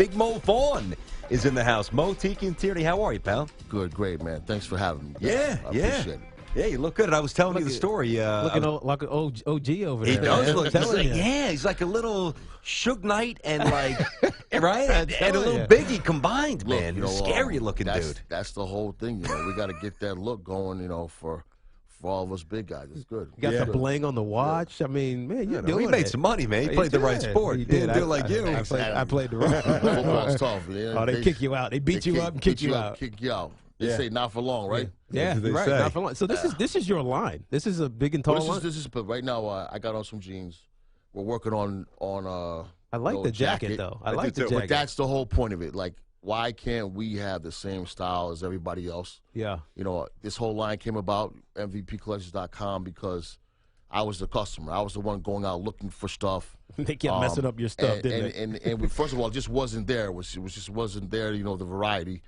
Big Mo Vaughn is in the house. Mo, Tiki and Tierney, how are you, pal? Good, great, man. Thanks for having me. Yeah, I appreciate it. Yeah, you look good. And I was telling you the story. Looking like an OG over there. He does look. He's like, you. he's like a little Suge Knight and like, right, and a little you. Biggie combined, Look, man. you know, Scary looking that's, dude. That's the whole thing. You know, we got to get that look going. You know, for all of us big guys, it's good. You got Yeah. the bling on the watch. I mean, man, you're doing He made it. some money, man. He He played the did. right sport. He He did. didn't do it like you. I played the right. Football's tough. Yeah. Oh, they kick you out. They beat you up and kick you out. Kick you out. They Yeah. say not for long, right? Yeah, That's what they right. say. Not for long. So this is your line. This is a big and tall But line. this is. But right now, I got on some jeans. We're working on. I like you know, the jacket though. I like the too. jacket. But that's the whole point of it. Like, why can't we have the same style as everybody else? Yeah. You know, this whole line came about, MVPcollections.com, because I was the customer. I was the one going out looking for stuff. They kept messing up your stuff, didn't they? And we, first of all, it just wasn't there. It just wasn't there, you know, the variety.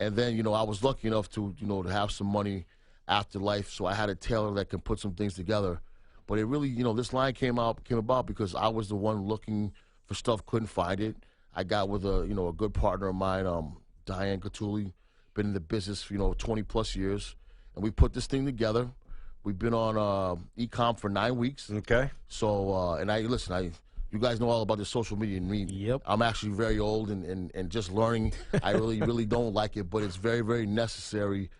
And then, you know, I was lucky enough to, you know, to have some money after life, so I had a tailor that can put some things together. But it really, you know, this line came about because I was the one looking for stuff, couldn't find it. I got with a good partner of mine, Diane Catulli, been in the business for, 20-plus years. And we put this thing together. We've been on e-com for 9 weeks. Okay. So, you guys know all about the social media and me. Yep. I'm actually very old and just learning. I really don't like it, but it's very, very necessary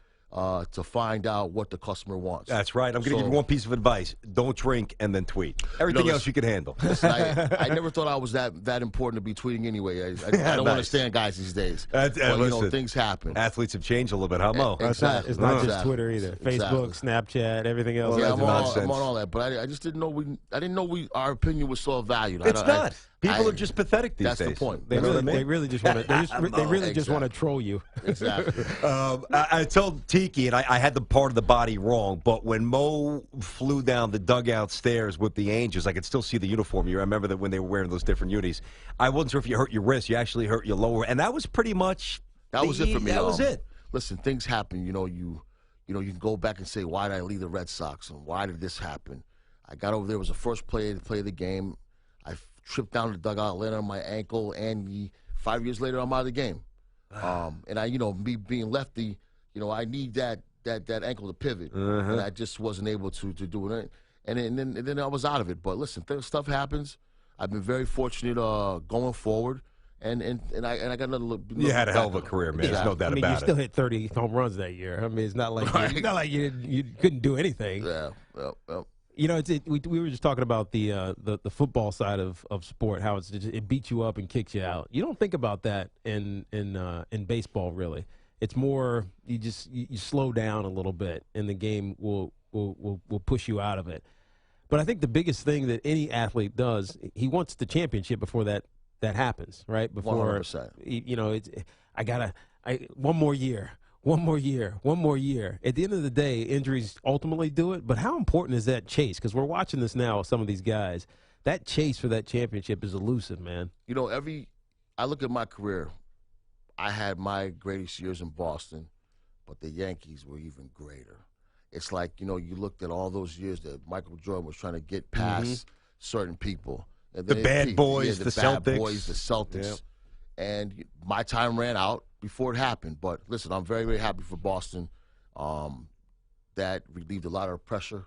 to find out what the customer wants. That's right. I'm going to give you one piece of advice. Don't drink and then tweet. Everything else you can handle. Listen, I never thought I was that important to be tweeting anyway. I don't understand guys these days. But, listen, things happen. Athletes have changed a little bit, huh, Mo? It's not just Twitter either. Exactly. Facebook, Snapchat, everything else. Yeah, that's I'm on all that, but I just didn't know our opinion was so valued. It's not. People are just pathetic these days. That's the point. They really just want to. Just want to troll you. Exactly. I told Tiki, and I had the part of the body wrong, but when Mo flew down the dugout stairs with the Angels, I could still see the uniform. You remember that when they were wearing those different unis. I wasn't sure if you hurt your wrist. You actually hurt your lower, and that was pretty much That was it for me. That was it. Listen, things happen. You can go back and say, why did I leave the Red Sox, and why did this happen? I got over there, was the first play of the game. I tripped down the dugout, landed on my ankle, and 5 years later, I'm out of the game. And me being lefty, I need that ankle to pivot, and I just wasn't able to do it. And then I was out of it. But listen, stuff happens. I've been very fortunate going forward, and I got another look. You had a hell of a career, man. There's no doubt about it. You still hit 30 home runs that year. I mean, it's not like you couldn't do anything. Yeah. We were just talking about the football side of sport, how it beats you up and kicks you out. You don't think about that in baseball, really. It's more you slow down a little bit, and the game will push you out of it. But I think the biggest thing that any athlete does, he wants the championship before that happens, right? Before 100%. One more year. One more year. At the end of the day, injuries ultimately do it. But how important is that chase? Because we're watching this now with some of these guys. That chase for that championship is elusive, man. I look at my career. I had my greatest years in Boston, but the Yankees were even greater. It's like, you looked at all those years that Michael Jordan was trying to get past certain people. And The bad boys, the bad Celtics. boys, the Celtics. Yep. And my time ran out before it happened. But listen, I'm very, very happy for Boston. That relieved a lot of pressure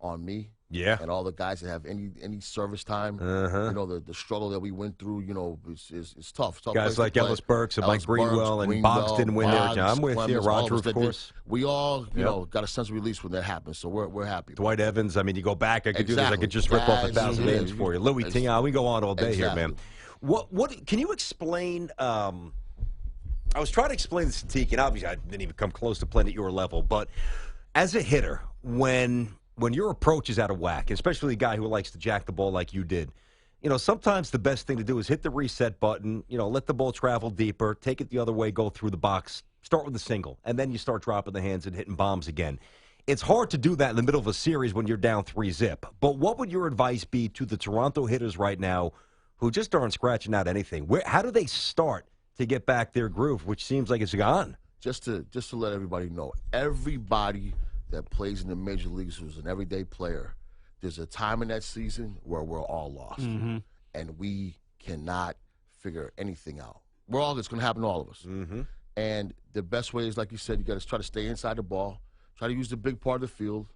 on me. Yeah. And all the guys that have any service time. The struggle that we went through, it's tough. Guys like Ellis Burks and Mike Greenwell and Boggs didn't win there. I'm with you. Roger, of course. We all, got a sense of release when that happens, so we're happy. Dwight Evans. I mean, you go back. I could do this. I could just rip off 1,000 names for you. Louis Tignal. We go on all day here, man. What can you explain? I was trying to explain this to Tiki, and obviously I didn't even come close to playing at your level. But as a hitter, when your approach is out of whack, especially a guy who likes to jack the ball like you did, sometimes the best thing to do is hit the reset button, let the ball travel deeper, take it the other way, go through the box, start with a single, and then you start dropping the hands and hitting bombs again. It's hard to do that in the middle of a series when you're down 3-zip. But what would your advice be to the Toronto hitters right now who just aren't scratching out anything? How do they start to get back their groove, which seems like it's gone? Just to let everybody know, everybody that plays in the major leagues who's an everyday player, there's a time in that season where we're all lost. And we cannot figure anything out. It's going to happen to all of us. And the best way is, like you said, you got to try to stay inside the ball, try to use the big part of the field.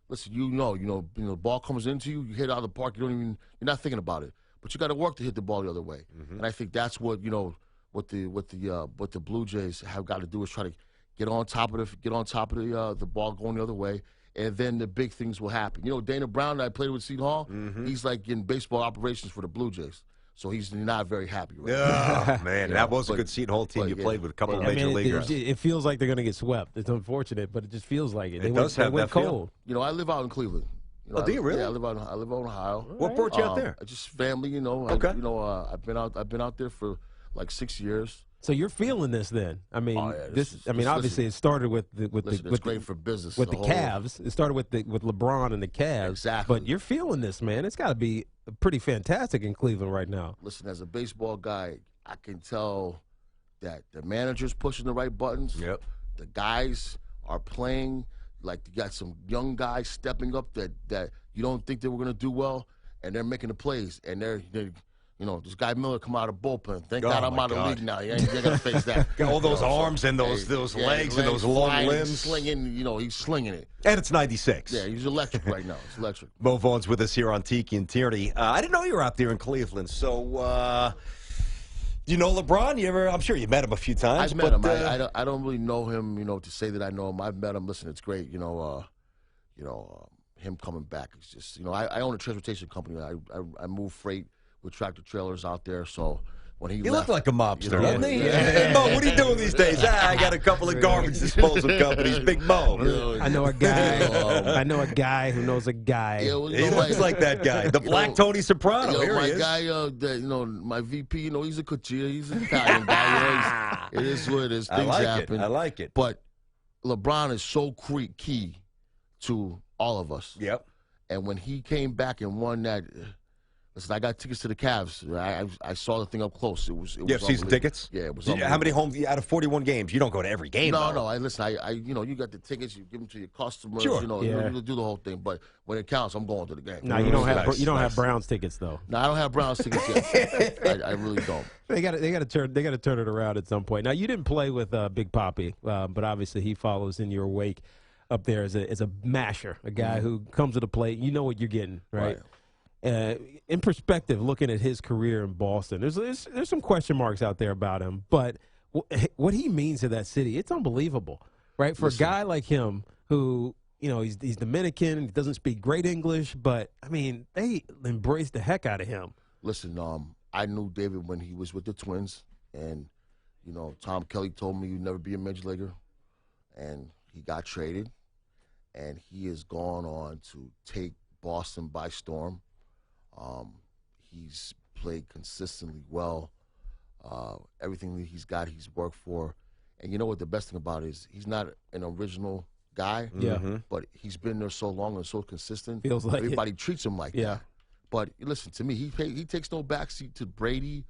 Listen, the ball comes into you, you hit it out of the park, you're not thinking about it, but you got to work to hit the ball the other way. And I think that's what what the Blue Jays have got to do is try to get on top of the ball going the other way, and then the big things will happen. Dana Brown, that I played with Seton Hall, he's like in baseball operations for the Blue Jays. So he's not very happy right now. Oh, man, that was a good Seton Hall team you played with, a couple of major leaguers. It feels like they're going to get swept. It's unfortunate, but it just feels like it. They went cold. Feel. I live out in Cleveland. Do you really? Yeah, I live out in Ohio. What brought you out there? Just family, Okay. I've been out there for like 6 years. So you're feeling this then? I mean, obviously it started with it's great for business. With the Cavs. It started with LeBron and the Cavs. Exactly. But you're feeling this, man. It's got to be pretty fantastic in Cleveland right now. Listen, as a baseball guy, I can tell that the manager's pushing the right buttons. Yep. The guys are playing like you got some young guys stepping up that you don't think they were going to do well, and they're making the plays, and they're this guy Miller come out of bullpen. Thank God I'm out of the league now. You ain't got to face that. Got all those arms and those legs and those long limbs. Slinging, he's slinging it. And it's 96. Yeah, he's electric right now. It's electric. Mo Vaughn's with us here on Tiki and Tierney. I didn't know you were out there in Cleveland. So, do you know LeBron? I'm sure you met him a few times. I've met him. I don't really know him, to say that I know him. I've met him. Listen, it's great. Him coming back. It's just, I own a transportation company. I move freight with tractor trailers out there, so when he looked like a mobster, doesn't he? Yeah. Mo, what are you doing these days? I got a couple of garbage disposal companies. Big Mo. I know a guy. I know a guy who knows a guy. He looks like that guy, the Black Tony Soprano. Here my he is. Guy, my VP, he's a Cuchilla. He's an Italian guy. It is what it is. Things happen. I like it. But LeBron is so key to all of us. Yep. And when he came back and won that. Listen, I got tickets to the Cavs. I saw the thing up close. It was. You have season tickets? Yeah, it was. How many homes out of 41 games? You don't go to every game. No, though. no. You got the tickets. You give them to your customers. Sure. You do the whole thing. But when it counts, I'm going to the game. No, you don't have Browns tickets though. No, I don't have Browns tickets yet. I really don't. They got to turn it around at some point. Now you didn't play with Big Papi, but obviously he follows in your wake up there as a masher, a guy who comes to the plate. You know what you're getting, right? In perspective, looking at his career in Boston, there's some question marks out there about him, but what he means to that city, it's unbelievable, right? For a guy like him who, he's Dominican, he doesn't speak great English, but, I mean, they embrace the heck out of him. Listen, I knew David when he was with the Twins, and, Tom Kelly told me you'd never be a major leaguer, and he got traded, and he has gone on to take Boston by storm. He's played consistently well. Everything that he's got, he's worked for. And you know what the best thing about it is? He's not an original guy, but he's been there so long and so consistent. Feels like everybody treats him like that. But listen, to me, he takes no backseat to Brady.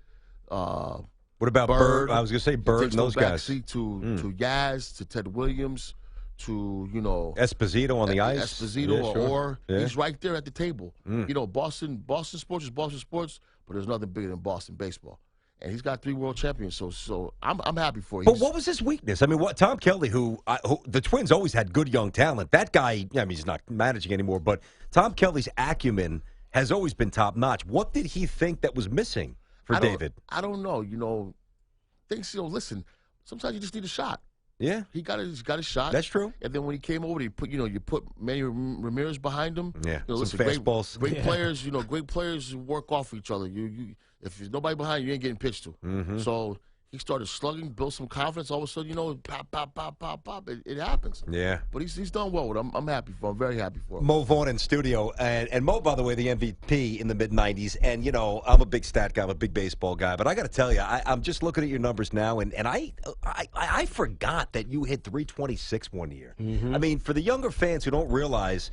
What about Bird? I was going to say Bird and those guys. He takes no backseat to Yaz, to Ted Williams, to Esposito on the ice. Esposito, he's right there at the table. Boston sports is Boston sports, but there's nothing bigger than Boston baseball. And he's got 3 world champions, so I'm happy for you. But what was his weakness? I mean, Tom Kelly, who the Twins always had good young talent. That guy, he's not managing anymore, but Tom Kelly's acumen has always been top notch. What did he think that was missing for David? I don't know. Things. Listen. Sometimes you just need a shot. Yeah, he got a shot. That's true. And then when he came over, you put Manny Ramirez behind him. Yeah, listen, some fastballs. Great players. Great players work off each other. If there's nobody behind you, you ain't getting pitched to. So he started slugging, built some confidence. All of a sudden, pop, pop, pop, pop, pop. It happens. Yeah. But he's done well with him. I'm happy for him. I'm very happy for him. Mo Vaughn in studio. And Mo, by the way, the MVP in the mid-'90s. And, I'm a big stat guy. I'm a big baseball guy. But I got to tell you, I'm just looking at your numbers now, and I forgot that you hit 326 one year. I mean, for the younger fans who don't realize,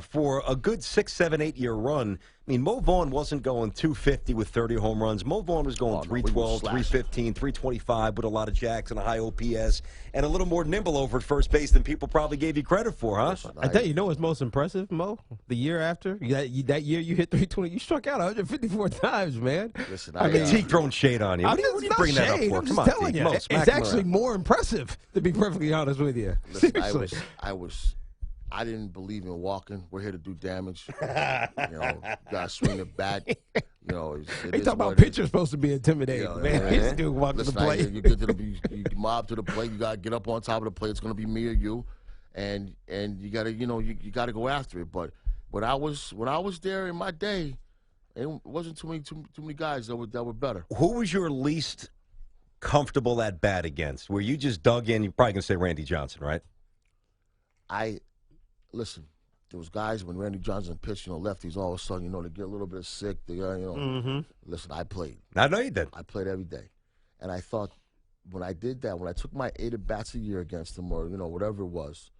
for a good 6, 7, 8 year run, I mean, Mo Vaughn wasn't going 250 with 30 home runs. Mo Vaughn was going 312, 315, 325 with a lot of jacks and a high OPS and a little more nimble over at first base than people probably gave you credit for, huh? I tell you, what's most impressive, Mo? The year after, that year you hit 320, you struck out 154 times, man. Listen, I mean, Teke throwing shade on you. What are you bringing that up for? Come on, Teke. Mo, it's actually more impressive, to be perfectly honest with you. Listen, I didn't believe in walking. We're here to do damage. Gotta swing the bat. They talk about pitchers supposed to be intimidating, man. This dude walk to the plate. You mob to the plate. You gotta get up on top of the plate. It's gonna be me or you, and you gotta you gotta go after it. But when I was there in my day, it wasn't too many guys that were better. Who was your least comfortable at bat against? Where you just dug in? You're probably gonna say Randy Johnson, right? Listen, there was guys when Randy Johnson pitched, lefties, all of a sudden, they get a little bit sick. Listen, I played. I know you did. I played every day. And I thought when I did that, when I took my 8 at-bats a year against them or, whatever it was,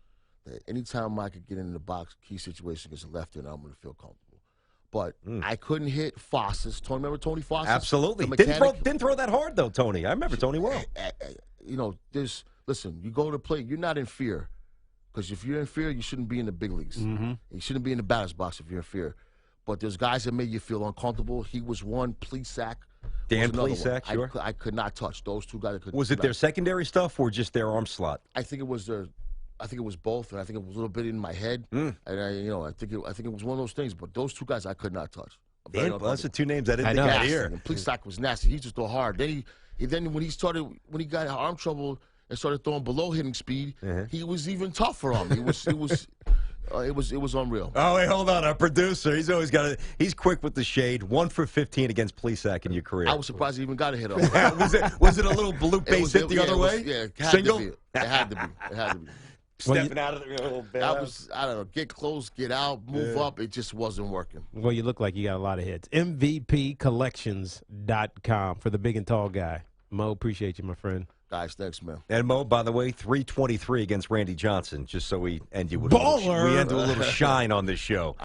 that anytime I could get in the box, key situation against a lefty, and I'm going to feel comfortable. But I couldn't hit Fosses. Remember Tony Fosses? Absolutely. Didn't throw that hard, though, Tony. I remember Tony well. Listen, you go to play, you're not in fear. Because if you're in fear, you shouldn't be in the big leagues. Mm-hmm. You shouldn't be in the batter's box if you're in fear. But there's guys that make you feel uncomfortable. He was one. Plesac. Dan Plesac, sure. I could not touch those two guys. Was it their secondary stuff or just their arm slot? I think it was both, and I think it was a little bit in my head. And I think it was one of those things. But those two guys I could not touch. That's the two names I didn't think I'd hear. And Plesac was nasty. He just threw hard. Then when he got arm trouble and started throwing below hitting speed, he was even tougher on me. It was unreal. Oh, wait, hold on. Our producer, he's quick with the shade. 1 for 15 against Plesac in your career. I was surprised he even got a hit on was it a little blue base hit the other way? Yeah, Single? It had to be. Stepping out of the little bit. I don't know, get close, get out, move up. It just wasn't working. Well, you look like you got a lot of hits. MVPcollections.com for the big and tall guy. Mo, appreciate you, my friend. Guys, thanks, man. And Mo, by the way, 323 against Randy Johnson, just so we end you with Baller. We end with a little shine on this show.